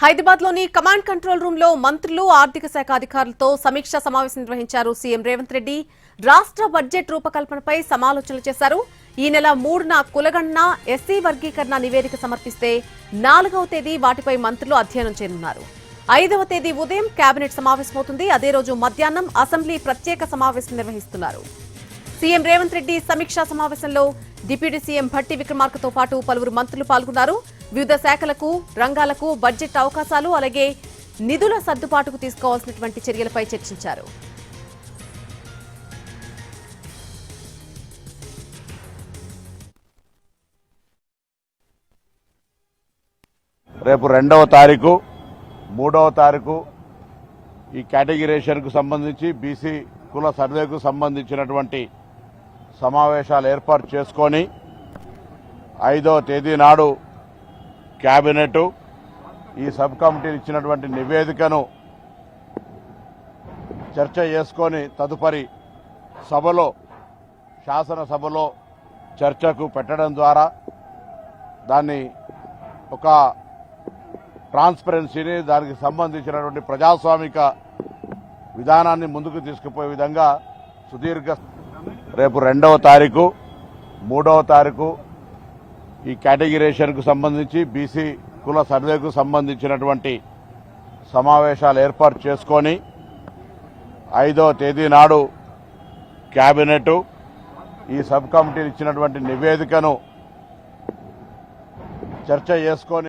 హైదరాబాద్ లోని command control room లో మంత్రులు ఆర్థిక శాఖ అధికారులతో సమీక్షా సమావేశం నిర్వహించారు సీఎం రేవంత్ రెడ్డి. రాష్ట్ర బడ్జెట్ రూపకల్పనపై సమాలోచనలు చేశారు. ఈ నెల 3న కులగణన ఎస్సీ వర్గీకరణ నివేదిక సమర్పిస్తే 4వ తేదీ వాటిపై మంత్రులు అధ్యయనం చేయనున్నారు. 5వ తేదీ ఉదయం కేబినెట్ సమావేశమవుతుంది. అదే రోజు మధ్యాహ్నం అసెంబ్లీ ప్రత్యేక సమావేశం నిర్వహిస్తున్నారు. సీఎం రేవంత్ రెడ్డి సమీక్షా సమావేశంలో డిప్యూటీ సీఎం భట్టి విక్రమార్కతో పాటు పలువురు మంత్రులు పాల్గొన్నారు. వివిధ శాఖలకు రంగాలకు బడ్జెట్ అవకాశాలు అలాగే నిధుల సర్దుబాటుకు తీసుకోవాల్సినటువంటి చర్యలపై చర్చించారు. రేపు 2వ తారీఖు 3వ తారీఖు ఈ కేటగిరేషన్కు సంబంధించి బీసీ కుల సర్వేకు సంబంధించినటువంటి సమావేశాలు ఏర్పాటు చేసుకొని 5వ తేదీ నాడు కేబినెట్ ఈ సబ్ కమిటీలు ఇచ్చినటువంటి నివేదికను చర్చ చేసుకొని తదుపరి సభలో శాసనసభలో చర్చకు పెట్టడం ద్వారా దాన్ని ఒక ట్రాన్స్పరెన్సీని దానికి సంబంధించినటువంటి ప్రజాస్వామిక విధానాన్ని ముందుకు తీసుకుపోయే విధంగా సుదీర్ఘ రేపు 2వ తారీఖు 3వ తారీఖు ఈ కేటగిరేషన్కు సంబంధించి బీసీ కుల సర్వేకు సంబంధించినటువంటి సమావేశాలు ఏర్పాటు చేసుకొని 5వ తేదీ నాడు కేబినెట్ ఈ సబ్ కమిటీలు ఇచ్చినటువంటి నివేదికను చర్చ చేసుకొని